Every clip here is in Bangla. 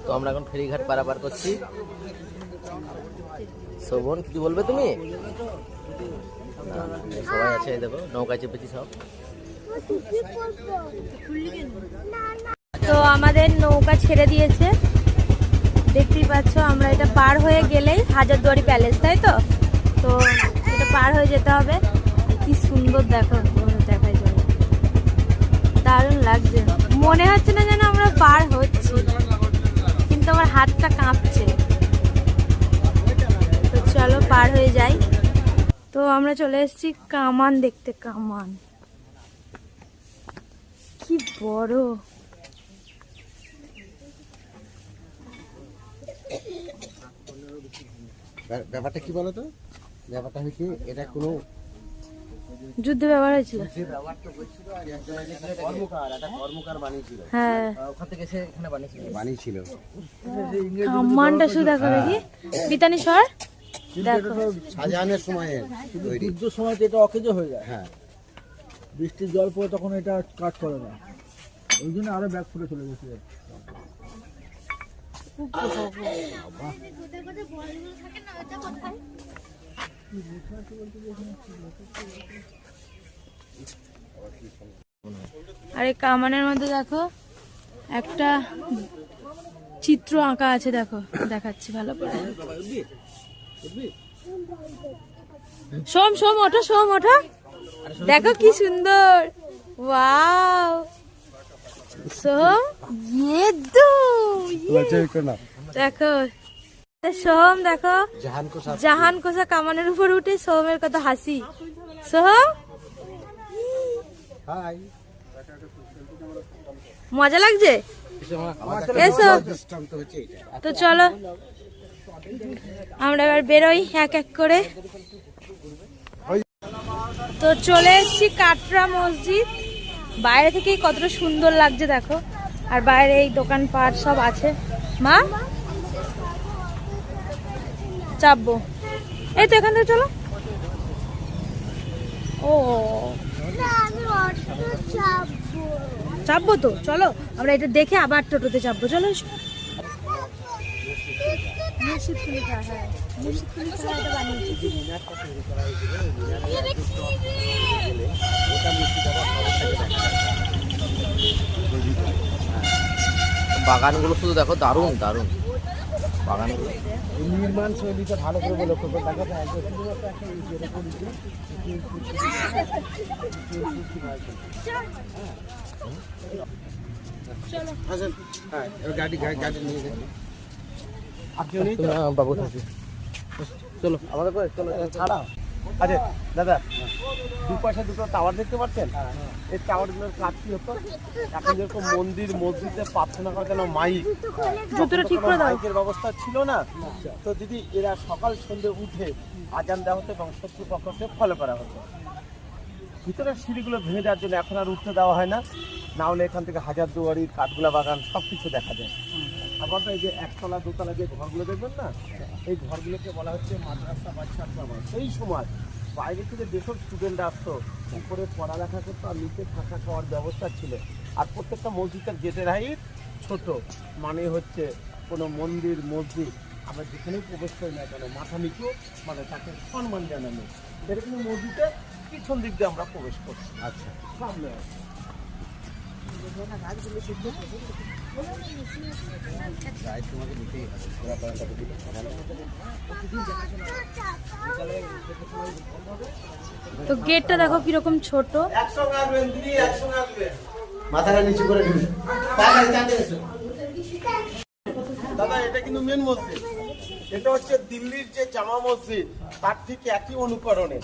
তো আমরা এখন ফেরিঘাট পারাপার করছি। শোভন কিছু বলবে তুমি? সবাই আছে দেখো, নৌকা চেপেছি সব। তো আমাদের নৌকা ছেড়ে দিয়েছে, দেখতেই পাচ্ছ। আমরা এটা পার হয়ে গেলেই হাজারদুয়ারি প্যালেস, তাই তো? তো এটা পার হয়ে যেতে হবে। কি সুন্দর দেখো, দেখাই চলো, দারুণ লাগছে। মনে হচ্ছে না যেন আমরা পার হচ্ছি, কিন্তু আমার হাতটা কাঁপছে। তো চলো পার হয়ে যাই। তো আমরা চলে এসেছি কামান দেখতে। কামান কি বড়! ব্যাপারটা কি বলতো, ব্যাপারটা হচ্ছে এটা কোনো যুদ্ধে ব্যবহার হয়েছিল। কর্মকার বানিয়েছিল, হ্যাঁ, ওখান থেকে এসে এখানে বানিয়েছিল। কামানটা শুধু দেখো দেখি, বিতানি সর দেখো। শাহজাহানের সময়ে যুদ্ধের সময় এটা অকেজো হয়ে যায়। হ্যাঁ, বৃষ্টির জল পড়ে তখন এটা কাজ করে না, ওই জন্য আরো ব্যাগ ফুটে চলে গেছে। আর এই কামানের মধ্যে দেখো একটা চিত্র আঁকা আছে, দেখো দেখাচ্ছি ভালো করে। সোম সোম ওঠো, সোম ওঠো, দেখো কি সুন্দর। ওয়াও সোম, ये दो দেখো সোম, দেখো জাহান কোষা কামানের উপর উঠে সোমের কত হাসি। সোম মজা লাগছে, এসো। তো চলো আমরা এবার বেরোই এক এক করে। তো চলে এসেছি কাটরা মসজিদ। বাইরে থেকেই কতটা সুন্দর লাগছে দেখো। আর বাইরে এই দোকানপাট সব আছে। মা চাপবো, এই তো এখান থেকে চলো। ও চাপবো তো, চলো আমরা এটা দেখে আবার টোটোতে চাপবো। চলো মুর্শিদ কুলিখা, হ্যাঁ মুর্শিদ কুলিখা এটা বানিয়েছি। বাগানগুলো শুধু দেখো, দারুণ দারুণ বাগানগুলো। নির্মাণ শৈলীটা ভালো করে লক্ষ্য করে দেখা যায়। গাড়ি নিয়ে যাই। বাবু থাকি, চলো আমাদের চলো ছাড়া। আচ্ছা দাদা, দুপাশে দুটো টাওয়ার দেখতে পাচ্ছেন? এই টাওয়ারগুলোর কাজ কি হতো, এখন যেরকম মন্দির মসজিদে প্রার্থনা করার জন্য মাইক, মাইকের ব্যবস্থা ছিল না। তো দিদি এরা সকাল সন্ধ্যে উঠে আজান দেওয়া হতো এবং শত্রুপক্ষকে ফলো করা হতো। ভিতরের সিঁড়িগুলো ভেঙে দেওয়ার জন্য এখন আর উঠতে দেওয়া হয় না, না হলে এখান থেকে হাজারদুয়ারি, কাঠগোলা বাগান সব কিছু দেখা যায়। আবার এই যে একতলা দোতলা যে ঘরগুলো দেখবেন না, এই ঘরগুলোকে বলা হচ্ছে মাদ্রাসা বা ছাত্রাবাস। সেই সময় বাইরে থেকে যেসব স্টুডেন্টরা আসতো, উপরে পড়ালেখা করতো আর নিচে থাকা খাওয়ার ব্যবস্থা ছিল। আর প্রত্যেকটা মসজিদের গেটের হাইট ছোট, মানে হচ্ছে কোনো মন্দির মসজিদ আমরা যেখানেই প্রবেশ করি না কেন মাথা নিচু, মানে তাকে সম্মান জানানো। এরকম মসজিদে পিছন দিক দিয়ে আমরা প্রবেশ করছি। আচ্ছা, সামনে তো গেটটা দেখো কিরকম ছোট। মাথাটা নিচু করে দিন দাদা। এটা কিন্তু মেন মসজিদ, এটা হচ্ছে দিল্লির যে জামা মসজিদ তার ঠিক একই অনুকরণে।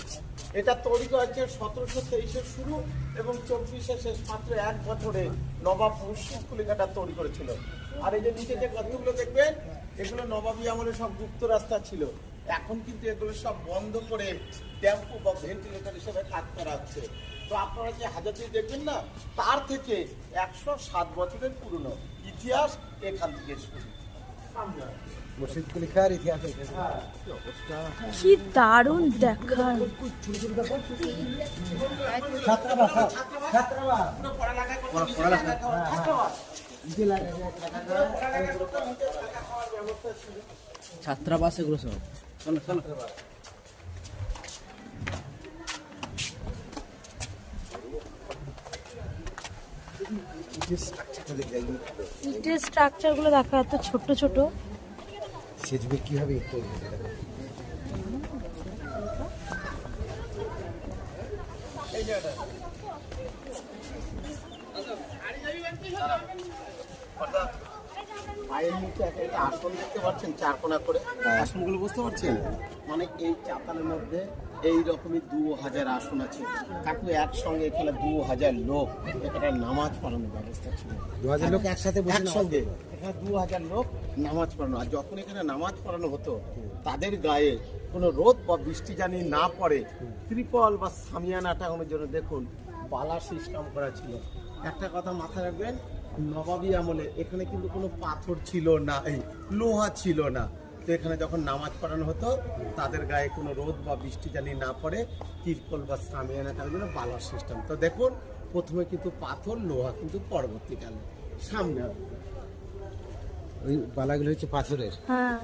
এটা তৈরি করা হচ্ছে 1723-এর শুরু এবং 24-এর শেষ, মাত্র 1 বছরে নবাব মুর্শিদ কুলিখাটা তৈরি করেছিল। আর এই যে নিচে যে গাছগুলো দেখবেন, এগুলো নবাবী আমলে সব গুপ্ত রাস্তা ছিল। এখন কিন্তু এগুলো সব বন্ধ করে ট্যাম্পো বা ভেন্টিলেটর হিসেবে কাজ করা হচ্ছে। তো আপনারা যে হাজারদুয়ারি দেখবেন না, তার থেকে 107 বছরের পুরনো ইতিহাস এখান থেকে শুরু। মুর্শিদ কুলিখার ইতিহাস। কি দারুণ দেখার। ছাত্রাবাস এগুলো সব। ইটের স্ট্রাকচার গুলো দেখো, এত ছোট ছোট। সেজবে কিভাবে একটু পায়ের নিচে একটা আসন দেখতে পাচ্ছেন, চারকোনা করে আসনগুলো বুঝতে পারছেন? মানে এই চাতালের মধ্যে এই রকমই 2000 আসন আছে। কাকু একসঙ্গে এখানে 2000 লোক এখানে নামাজ পড়ানোর ব্যবস্থা ছিল। 2000 লোক একসাথে বসে একসঙ্গে এখানে 2000 লোক নামাজ পড়ানো। আর যখন এখানে নামাজ পড়ানো হতো তাদের গায়ে কোনো রোদ বা বৃষ্টি জানি না পড়ে, ত্রিপল বা সামিয়ানা টাঙানোর জন্য দেখুন বালা সিস্টেম করা ছিল। একটা কথা মাথায় রাখবেন, নবাবী আমলে এখানে কিন্তু কোনো পাথর ছিল না, এই লোহা ছিল না। তো এখানে যখন নামাজ পড়ানো হতো তাদের গায়ে কোনো রোদ বা বৃষ্টি জানি না পড়ে, তিরপল বা সামিয়ানা টাঙানো বালার সিস্টেম। তো দেখুন প্রথমে কিন্তু পাথর, লোহা কিন্তু পরবর্তীকালে সামনে হবে। ওই বালাগুলো হচ্ছে পাথরের। হ্যাঁ,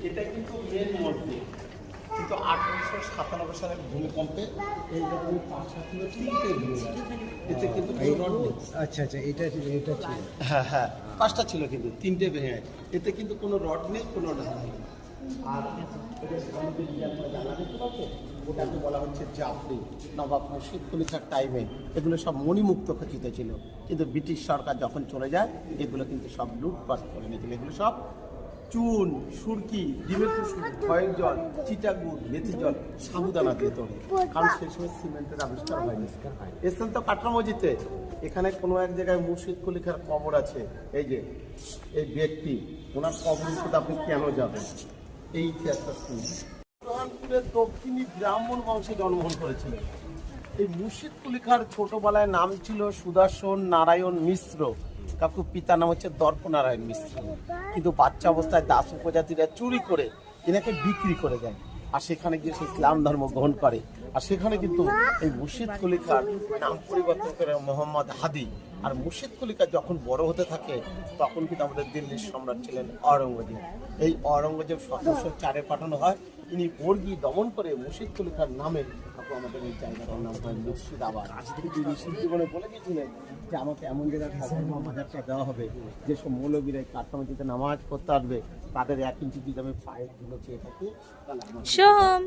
এটা কিন্তু মেন মসজিদ, কিন্তু 1897 সালের ভূমিকম্পে এই রকম পাঁচটা ছিল, তিনটে ভেঙে গেছে। এতে কিন্তু আচ্ছা আচ্ছা, এটা ছিল। হ্যাঁ হ্যাঁ, পাঁচটা ছিল কিন্তু তিনটে ভেঙে গেছে। এতে কিন্তু কোনো রড নেই, কোনো ঢালাই নেই। আর এটার সামনে যে আপনারা জানলা দেখতে পাচ্ছেন, ওটাকে বলা হচ্ছে জাফরি। নবাব মুর্শিদ কুলি খাঁর টাইমে এগুলো সব মণিমুক্ত খচিত ছিল, কিন্তু ব্রিটিশ সরকার যখন চলে যায় এগুলো কিন্তু সব লুটপাট করে নিয়েছিল। এগুলো সব চুন, সুরকি, ডিমের কুসুম, খয়ের জল, চিটাগুড়, মেথি জল, সাবুদানা দিয়ে তৈরি। কারণ সেই সময় সিমেন্টের আবিষ্কার হয়নি। এসছেন তো কাটরা মসজিদে, এখানে কোনো এক জায়গায় মুর্শিদ কুলি খাঁর কবর আছে। এই যে এই ব্যক্তি, ওনার কবর উপরে আপনি কেন যাবেন, এই ইতিহাসটা শুনুন। বুরহানপুরের দক্ষিণী ব্রাহ্মণ বংশে জন্মগ্রহণ করেছিলেন। এই মুর্শিদ কুলি খাঁর ছোটবেলায় নাম ছিল সুদর্শন নারায়ণ মিশ্র। কাকু পিতার নাম হচ্ছে দর্পনারায়ণ মিশ্র। কিন্তু বাচ্চা অবস্থায় দাস উপজাতিরা চুরি করে এনাকে বিক্রি করে দেয়, আর সেখানে গিয়ে সে ইসলাম ধর্ম গ্রহণ করে। আর সেখানে কিন্তু এই মুর্শিদ কুলি খাঁর নাম পরিবর্তন করে মোহাম্মদ হাদি। আর মুর্শিদ কুলি খাঁ যখন বড় হতে থাকে তখন কিন্তু আমাদের দিল্লির সম্রাট ছিলেন অরঙ্গজেব। এই অরঙ্গজেব 1704-এ পাঠানো হয়। তিনি বর্গী দমন করে মুর্শিদ কুলি খাঁর নামে আমাদের এই জায়গাটার নাম হয় মুর্শিদাবাদ। তিনি জীবনে বলে গিয়েছিলেন যে আমাকে এমন জায়গায় মাজারটা দেওয়া হবে যেসব মৌলবীরা কাটরা মসজিদে নামাজ পড়তে আসবে তাদের 1 ইঞ্চি যদি আমি পায়ের ধুলো চেয়ে থাকি তাহলে আমার সোহম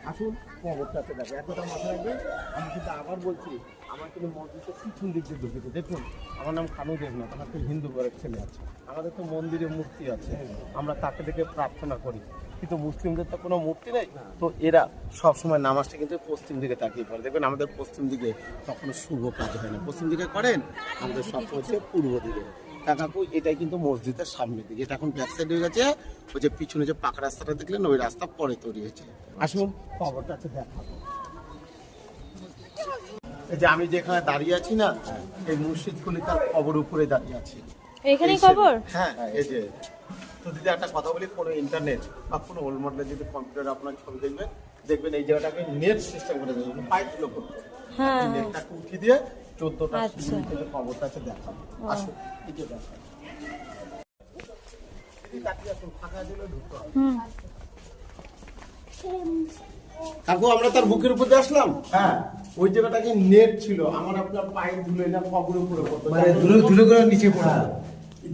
আসুন কবরটাতে দেখো। এতটা মাথায় রাখবে। আমি কিন্তু আবার বলছি, আমার কিন্তু মসজিদের পিছন দিক দিয়ে ঢুকেছে। দেখুন আমার নাম কানু দেবনাথ, আমার তো হিন্দু ঘরের ছেলে আছে। আমাদের তো মন্দিরে মূর্তি আছে, আমরা তাকে দেখে প্রার্থনা করি। কিন্তু মুসলিমদের তো কোনো মূর্তি নেই, তো এরা সবসময় নামাজটা কিন্তু পশ্চিম দিকে তাকিয়ে পড়ে। দেখবেন আমাদের পশ্চিম দিকে কখনো শুভ কাজ হয় না, পশ্চিম দিকে করেন, আমাদের সব হচ্ছে পূর্ব দিকে। কাকু এটাই কিন্তু মসজিদের সামনের দিকে। এটা এখন ব্যাক সাইড হয়ে গেছে। ওই যে পিছনে যে পাকা রাস্তাটা দেখলেন ওই রাস্তা পরে তৈরি হয়েছে। আসুন কবরটা আছে দেখাবো। এই যে আমি যেখানে দাঁড়িয়ে আছি না, এই মুর্শিদ কুলি খাঁর কবর উপরে দাঁড়িয়ে আছি। এখানেই কবর? হ্যাঁ, এই যে। তো দিদি একটা কথা বলি, কোনো ইন্টারনেট বা কোনো ওল্ড মডেলের যদি কম্পিউটার আপনার ছবি দেখবেন এই জায়গাটাকে নেট সিস্টেম করে দেবেন, পাইপ গুলো করতে। হ্যাঁ, নেটটাকে উঠিয়ে দিয়ে 14টা আচ্ছা কবরটা আছে দেখাবো। আসুন এই যে দেখাবো। ফাঁকা দিলে ঢুকতে হবে। কাকু আমরা তার বুকের উপর দিয়ে আসলাম। হ্যাঁ, ওই জায়গাটাকে নেট ছিল, আমার আপনার পায়ের ধুলো না কবর উপরে পড়তো, মানে ধুলো করে নিচে পড়া।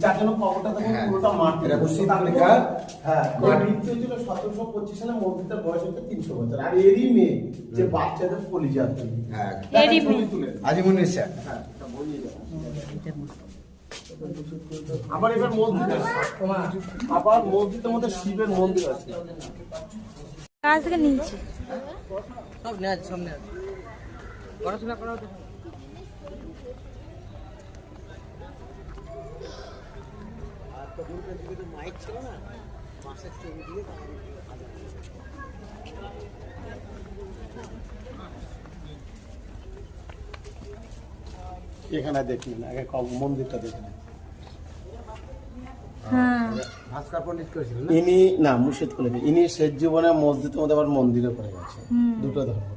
যার জন্য কবরটা থেকে পুরোটা মাটি। এটা মুর্শিদ কুলি খাঁ। হ্যাঁ, মৃত্যু হয়েছিল 1725 সালে। মসজিদের বয়স হচ্ছে 300 বছর। আর এরই মেয়ে যে বাচ্চাদের কলিজা তুলে। হ্যাঁ, এরই মেয়ে আজিমুন্নির স্যার। হ্যাঁ, এটা বলিয়ে দাও। আবার এবার মসজিদের মধ্যে শিবের মন্দির আছে। কাজ থেকে নিয়েছি। সব নেওয়া আছে, সব নেওয়া আছে। পড়াশোনা করা হতো। মাইক ছিল না, মাসের ছবি দিয়ে এখানে দেখলেন আগে মন্দিরটা দেখলেন। হ্যাঁ ভাস্কর পণ্ডিত করেছিল না? ইনি না মুর্শিদ করে ইনি শেষ জীবনে মসজিদের মধ্যে আবার মন্দিরে করে গেছে, দুটো ধর্ম।